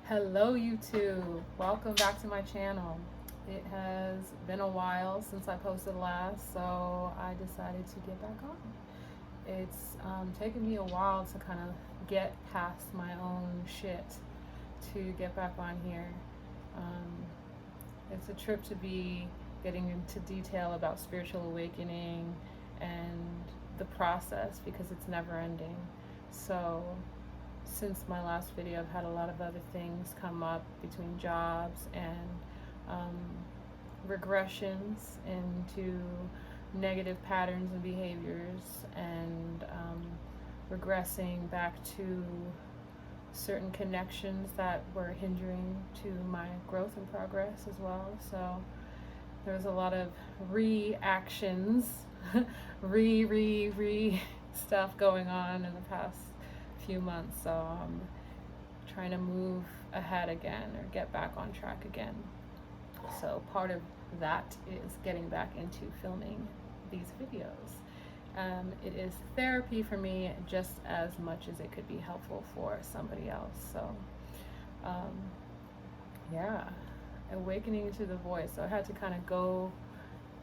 Hello YouTube, welcome back to my channel. It has been a while since I posted last, so I decided to get back on. It's taken me a while to kind of get past my own shit to get back on here. Um, it's a trip to be getting into detail about spiritual awakening and the process because it's never ending. So since my last video, I've had a lot of other things come up between jobs and um, regressions into negative patterns and behaviors, and regressing back to certain connections that were hindering to my growth and progress as well. So there was a lot of reactions, re stuff going on in the past few months. So I'm trying to move ahead again or get back on track again. So part of that is getting back into filming these videos. It is therapy for me just as much as it could be helpful for somebody else. So yeah, awakening to the voice. So I had to kind of go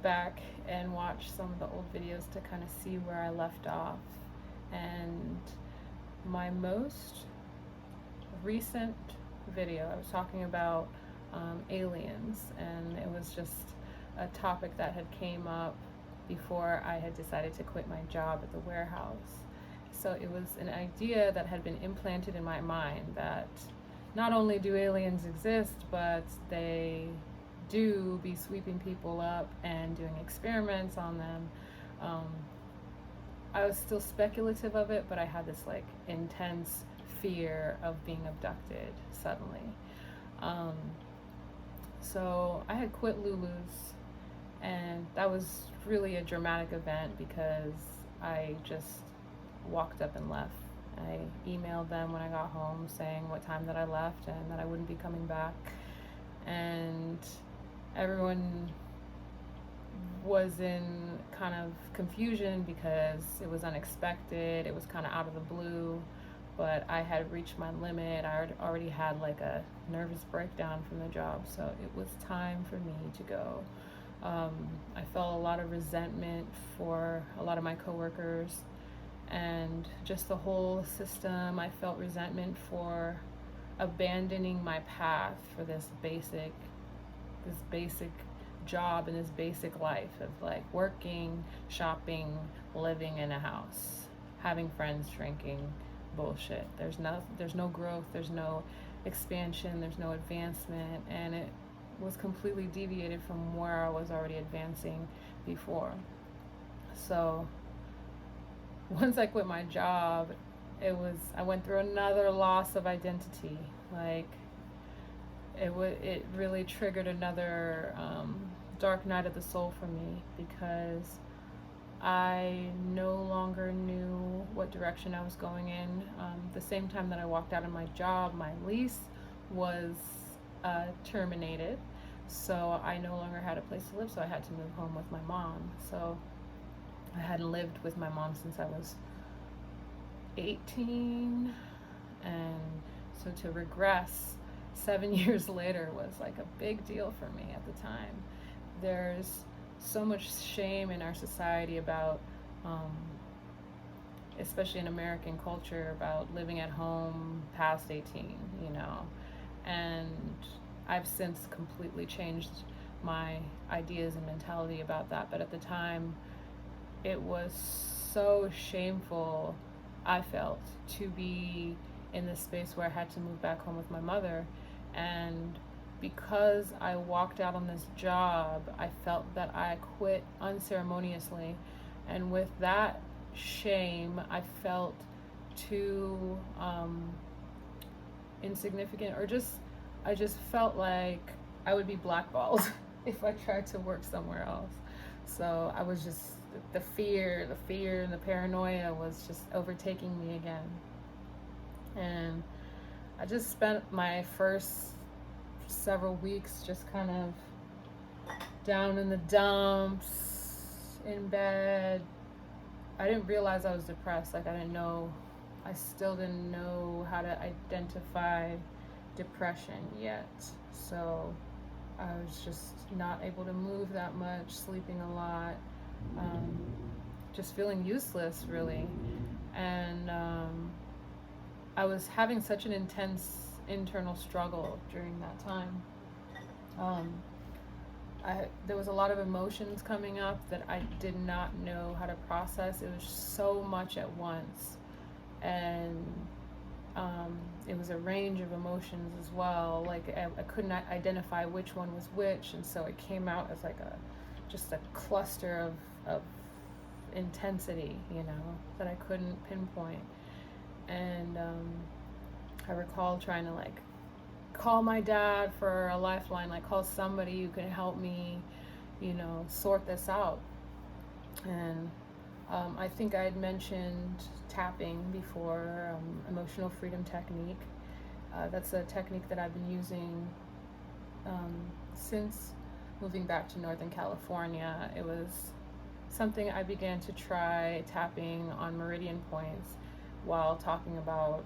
back and watch some of the old videos to kind of see where I left off. And my most recent video, I was talking about aliens, and it was just a topic that had came up before I had decided to quit my job at the warehouse. So it was an idea that had been implanted in my mind that not only do aliens exist, but they do be sweeping people up and doing experiments on them. I was still speculative of it, but I had this like intense fear of being abducted suddenly. So I had quit Lulu's, and that was really a dramatic event because I just walked up and left. I emailed them when I got home saying what time that I left and that I wouldn't be coming back. And everyone was in kind of confusion because it was unexpected, it was kind of out of the blue, but I had reached my limit. I already had like a nervous breakdown from the job, so it was time for me to go. I felt a lot of resentment for a lot of my coworkers and just the whole system. I felt resentment for abandoning my path for this basic job and this basic life of like working, shopping, living in a house, having friends, drinking, bullshit. There's no growth, there's no expansion, there's no advancement, and it was completely deviated from where I was already advancing before. So once I quit my job, I went through another loss of identity. Like it really triggered another dark night of the soul for me because I no longer knew what direction I was going in. The same time that I walked out of my job, my lease was terminated, so I no longer had a place to live, so I had to move home with my mom. So I hadn't lived with my mom since I was 18, and so to regress 7 years later was like a big deal for me at the time. There's so much shame in our society about, especially in American culture, about living at home past 18, you know. And I've since completely changed my ideas and mentality about that. But at the time, it was so shameful, I felt, to be in this space where I had to move back home with my mother. And because I walked out on this job, I felt that I quit unceremoniously. And with that shame, I felt too insignificant, or I just felt like I would be blackballed if I tried to work somewhere else. So I was just, the fear and the paranoia was just overtaking me again. And I just spent my first several weeks just kind of down in the dumps, in bed. I didn't realize I was depressed. Like I still didn't know how to identify depression yet. So I was just not able to move that much, sleeping a lot, just feeling useless, really. And I was having such an intense internal struggle during that time. Um, there was a lot of emotions coming up that I did not know how to process. It was so much at once. And it was a range of emotions as well. Like I couldn't identify which one was which, and so it came out as like just a cluster of intensity, that I couldn't pinpoint. And I recall trying to like call my dad for a lifeline, like call somebody who can help me, sort this out. And I think I had mentioned tapping before, emotional freedom technique. That's a technique that I've been using since moving back to Northern California. It was something I began to try tapping on meridian points while talking about,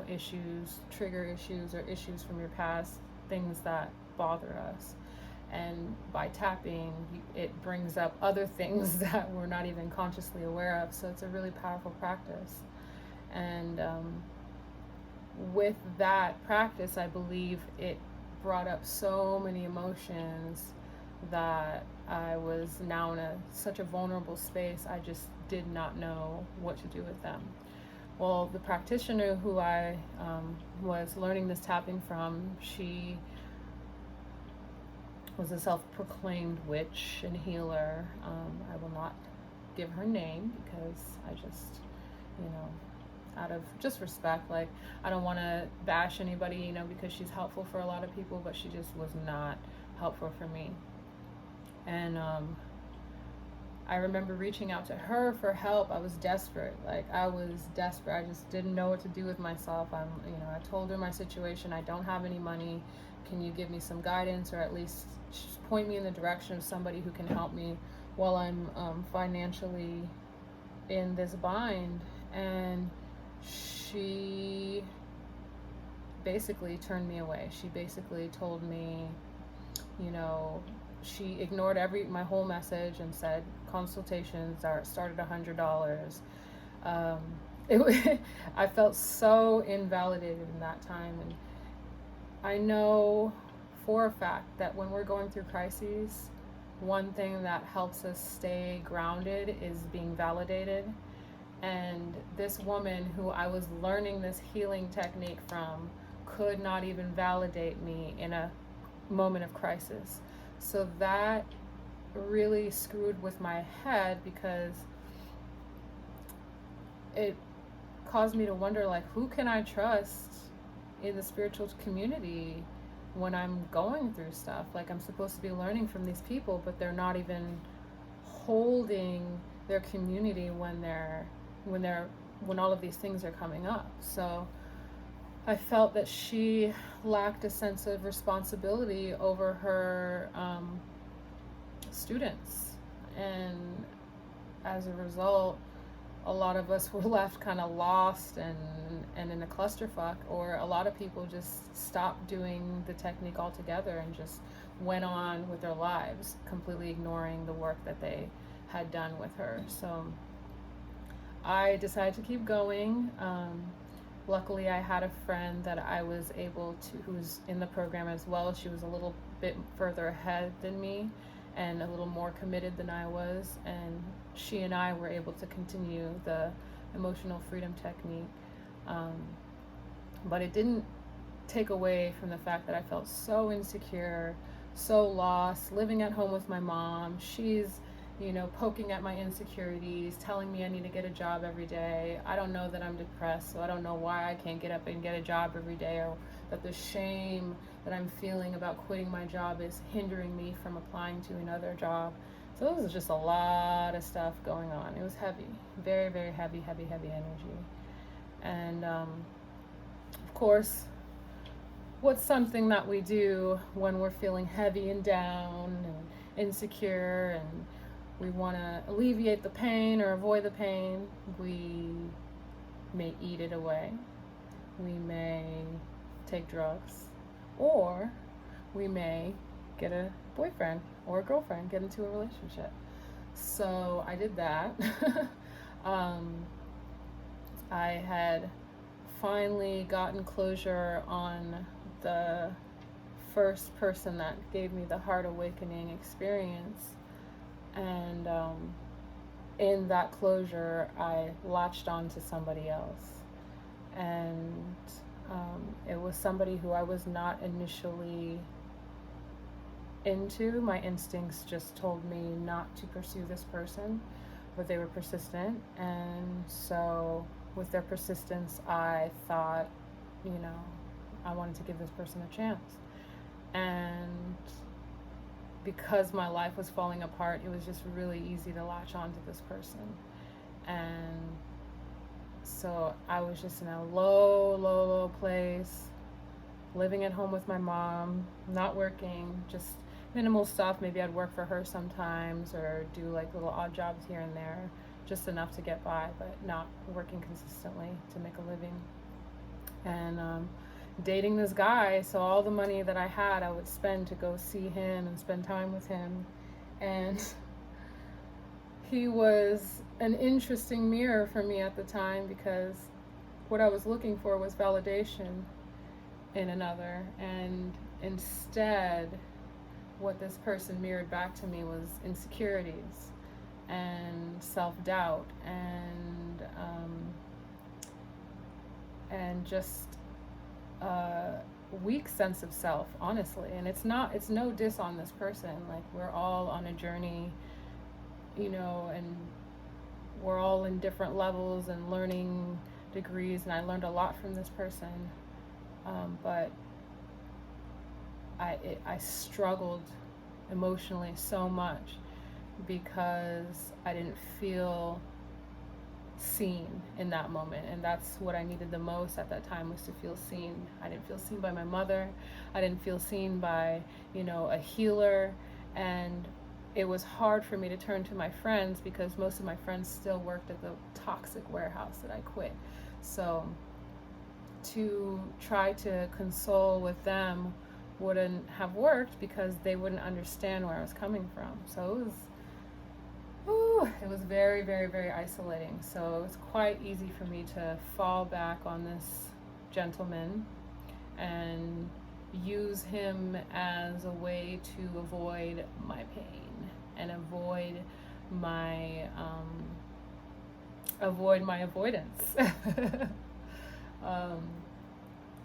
issues, trigger issues, or issues from your past, things that bother us. And by tapping, it brings up other things that we're not even consciously aware of. So it's a really powerful practice. And with that practice, I believe it brought up so many emotions that I was now in such a vulnerable space. I just did not know what to do with them. Well, the practitioner who I was learning this tapping from, she was a self-proclaimed witch and healer. I will not give her name because I just, out of just respect, like I don't want to bash anybody, because she's helpful for a lot of people, but she just was not helpful for me. And I remember reaching out to her for help. I was desperate. I just didn't know what to do with myself. I told her my situation. I don't have any money. Can you give me some guidance, or at least just point me in the direction of somebody who can help me while I'm financially in this bind? And she basically turned me away. She basically told me, she ignored my whole message and said consultations start at $100. I felt so invalidated in that time, and I know for a fact that when we're going through crises, one thing that helps us stay grounded is being validated. And this woman who I was learning this healing technique from could not even validate me in a moment of crisis. So that really screwed with my head, because it caused me to wonder, like, who can I trust in the spiritual community when I'm going through stuff? Like, I'm supposed to be learning from these people, but they're not even holding their community when all of these things are coming up. So I felt that she lacked a sense of responsibility over her students, and as a result, a lot of us were left kind of lost and in a clusterfuck, or a lot of people just stopped doing the technique altogether and just went on with their lives, completely ignoring the work that they had done with her. So I decided to keep going. Luckily, I had a friend that I was able to, who was in the program as well. She was a little bit further ahead than me and a little more committed than I was, and she and I were able to continue the emotional freedom technique. But it didn't take away from the fact that I felt so insecure, so lost, living at home with my mom. She's poking at my insecurities, telling me I need to get a job every day. I don't know that I'm depressed, so I don't know why I can't get up and get a job every day, or that the shame that I'm feeling about quitting my job is hindering me from applying to another job. So there was just a lot of stuff going on. It was heavy, very, very heavy energy. And of course, what's something that we do when we're feeling heavy and down and insecure, and we want to alleviate the pain or avoid the pain? We may eat it away. We may take drugs, or we may get a boyfriend or a girlfriend, get into a relationship. So I did that. um, I had finally gotten closure on the first person that gave me the heart awakening experience. And in that closure, I latched on to somebody else. And it was somebody who I was not initially into. My instincts just told me not to pursue this person, but they were persistent. And so, with their persistence, I thought, I wanted to give this person a chance. And because my life was falling apart, it was just really easy to latch on to this person. And so I was just in a low place, living at home with my mom, not working, just minimal stuff. Maybe I'd work for her sometimes or do like little odd jobs here and there, just enough to get by, but not working consistently to make a living. And dating this guy, so all the money that I had, I would spend to go see him and spend time with him. And he was an interesting mirror for me at the time, because what I was looking for was validation in another, and instead what this person mirrored back to me was insecurities and self-doubt and just a weak sense of self, honestly. And it's no diss on this person. Like, we're all on a journey, and we're all in different levels and learning degrees, and I learned a lot from this person. But I struggled emotionally so much because I didn't feel seen in that moment, and that's what I needed the most at that time, was to feel seen. I didn't feel seen by my mother. I didn't feel seen by a healer, and it was hard for me to turn to my friends because most of my friends still worked at the toxic warehouse that I quit. So to try to console with them wouldn't have worked because they wouldn't understand where I was coming from. So it was very, very, very isolating. So it was quite easy for me to fall back on this gentleman and use him as a way to avoid my pain and avoid my avoidance.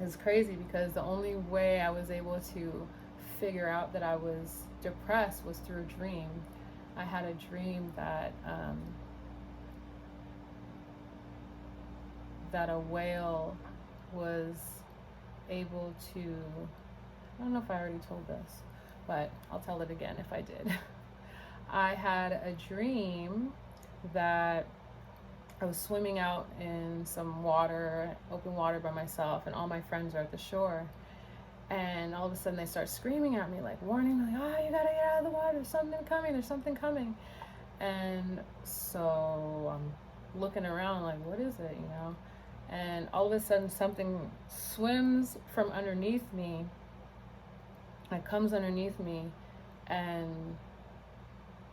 It's crazy because the only way I was able to figure out that I was depressed was through a dream. I had a dream that a whale was able to, I don't know if I already told this, but I'll tell it again if I did. I had a dream that I was swimming out in some water, open water by myself, and all my friends are at the shore. And all of a sudden they start screaming at me, like warning me, like, you gotta get out of the water, there's something coming. And so I'm looking around like, what is it, And all of a sudden something swims from underneath me, like comes underneath me and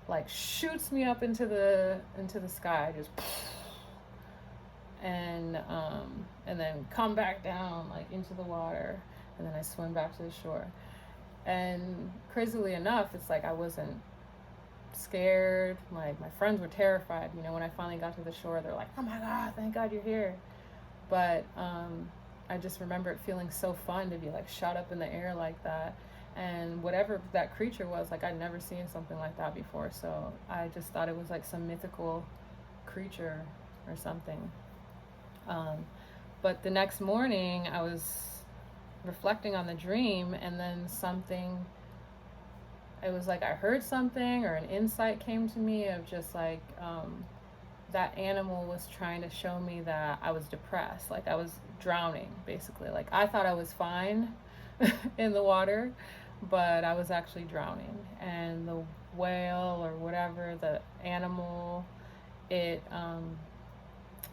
like shoots me up into the sky, just and then come back down like into the water, and then I swim back to the shore. And crazily enough, it's like I wasn't scared. Like, my friends were terrified. When I finally got to the shore, they're like, "Oh my God, thank God you're here." But I just remember it feeling so fun to be like shot up in the air like that. And whatever that creature was, like, I'd never seen something like that before. So I just thought it was like some mythical creature or something. But the next morning I was reflecting on the dream, and then it was like I heard something, or an insight came to me of just like that animal was trying to show me that I was depressed, like I was drowning basically. Like, I thought I was fine in the water, but I was actually drowning. And the whale, or whatever, the animal, it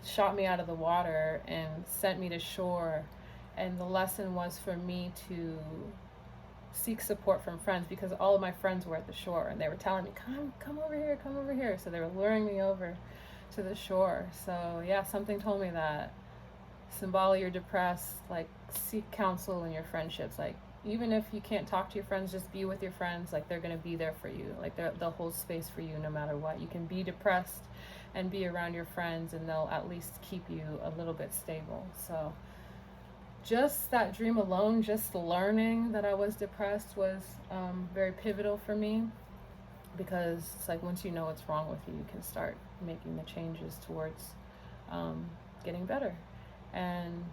shot me out of the water and sent me to shore. And the lesson was for me to seek support from friends, because all of my friends were at the shore and they were telling me, come over here, come over here. So they were luring me over to the shore. So yeah, something told me that, Symbolic, you're depressed, like seek counsel in your friendships. Like even if you can't talk to your friends, just be with your friends. Like they're gonna be there for you. Like they'll hold space for you no matter what. You can be depressed and be around your friends, and they'll at least keep you a little bit stable. So just that dream alone, just learning that I was depressed, was very pivotal for me, because it's like once you know what's wrong with you, you can start making the changes towards getting better. And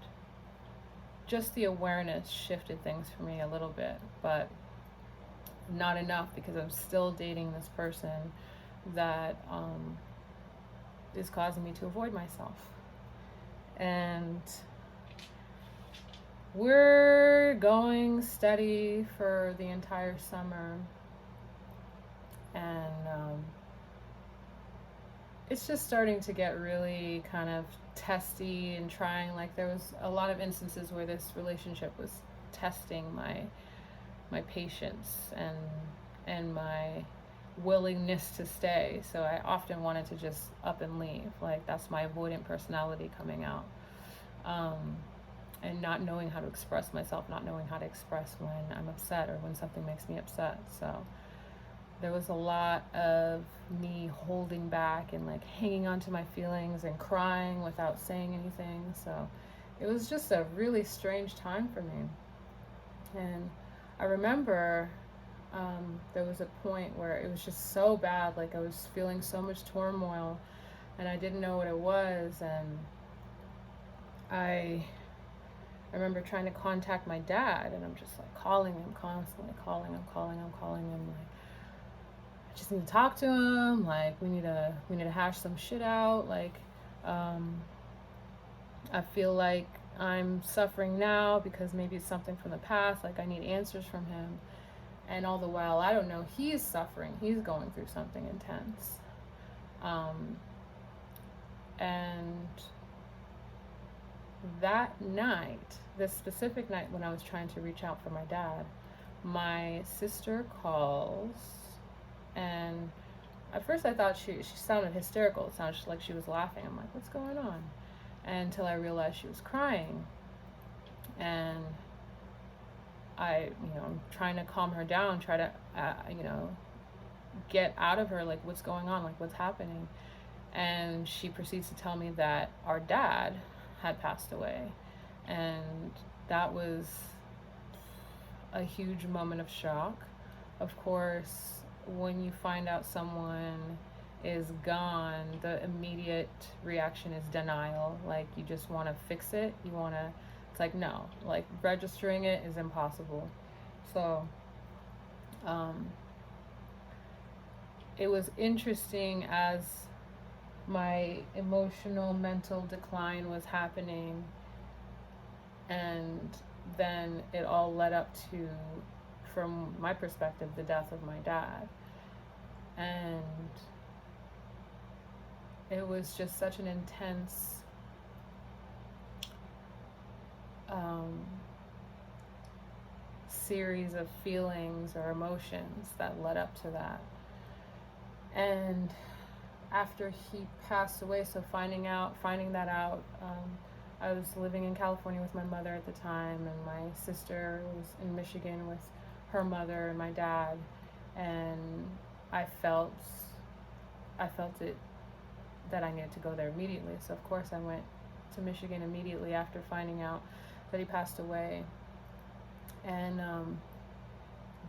just the awareness shifted things for me a little bit, but not enough, because I'm still dating this person that is causing me to avoid myself. And we're going steady for the entire summer, and it's just starting to get really kind of testy and trying. Like there was a lot of instances where this relationship was testing my patience and my willingness to stay. So I often wanted to just up and leave. Like that's my avoidant personality coming out. And not knowing how to express myself, not knowing how to express when I'm upset or when something makes me upset. So there was a lot of me holding back and like hanging on to my feelings and crying without saying anything. So it was just a really strange time for me. And I remember there was a point where it was just so bad, like I was feeling so much turmoil and I didn't know what it was. And I remember trying to contact my dad, and I'm just like calling him constantly, calling him, like I just need to talk to him, like we need to hash some shit out. Like I feel like I'm suffering now because maybe it's something from the past, like I need answers from him. And all the while I don't know, he's suffering, he's going through something intense. And that night, this specific night when I was trying to reach out for my dad, my sister calls, and at first I thought she sounded hysterical. It sounded like she was laughing. I'm like, what's going on? Until I realized she was crying. And I'm trying to calm her down, try to, get out of her, like, what's going on? Like, what's happening? And she proceeds to tell me that our dad had passed away. And that was a huge moment of shock. Of course, when you find out someone is gone, the immediate reaction is denial. Like you just want to fix it. It's like, no, like registering it is impossible. So it was interesting as my emotional mental decline was happening, and then it all led up to, from my perspective, the death of my dad. And it was just such an intense series of feelings or emotions that led up to that. And after he passed away, so finding that out, I was living in California with my mother at the time, and my sister was in Michigan with her mother and my dad, and I felt it that I needed to go there immediately. So of course I went to Michigan immediately after finding out that he passed away. And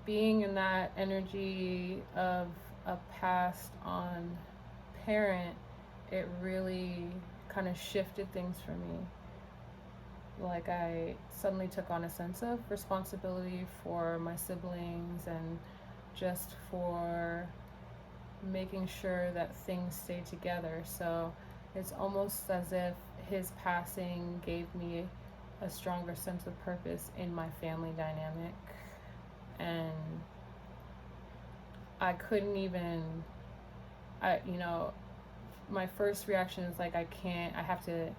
being in that energy of a passed on parent, it really kind of shifted things for me. Like I suddenly took on a sense of responsibility for my siblings and just for making sure that things stay together. So it's almost as if his passing gave me a stronger sense of purpose in my family dynamic. And I couldn't even, my first reaction is like, I have to,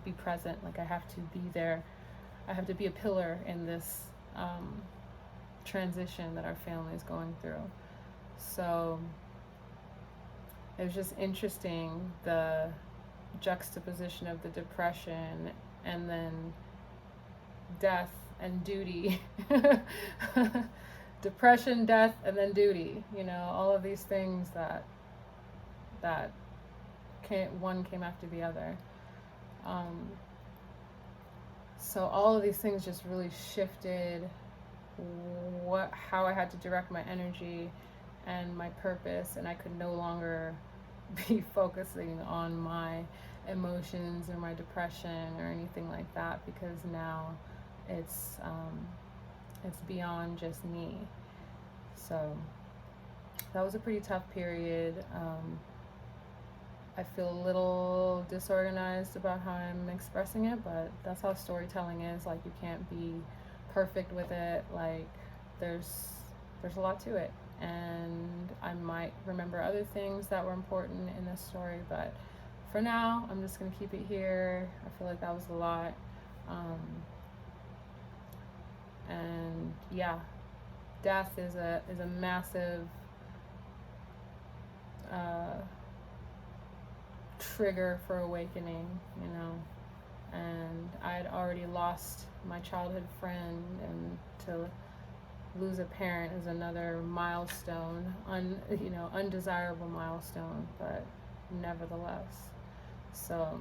be present. Like I have to be there I have to be a pillar in this transition that our family is going through. So it was just interesting, the juxtaposition of the depression and then death and duty. Depression, death, and then duty. All of these things that one came after the other. So all of these things just really shifted how I had to direct my energy and my purpose, and I could no longer be focusing on my emotions or my depression or anything like that, because now it's beyond just me. So that was a pretty tough period. I feel a little disorganized about how I'm expressing it, but that's how storytelling is. Like, you can't be perfect with it. Like, there's a lot to it, and I might remember other things that were important in this story, but for now I'm just gonna keep it here. I feel like that was a lot. And yeah, death is a massive trigger for awakening, and I had already lost my childhood friend, and to lose a parent is another milestone, undesirable milestone, but nevertheless. So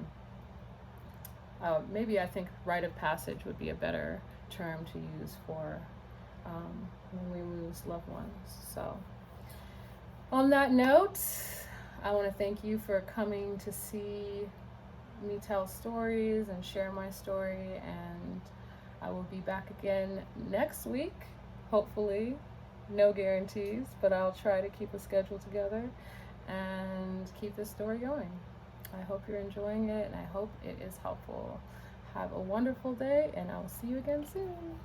maybe I think rite of passage would be a better term to use for when we lose loved ones. So on that note, I want to thank you for coming to see me tell stories and share my story, and I will be back again next week, hopefully. No guarantees, but I'll try to keep a schedule together and keep this story going. I hope you're enjoying it, and I hope it is helpful. Have a wonderful day, and I will see you again soon.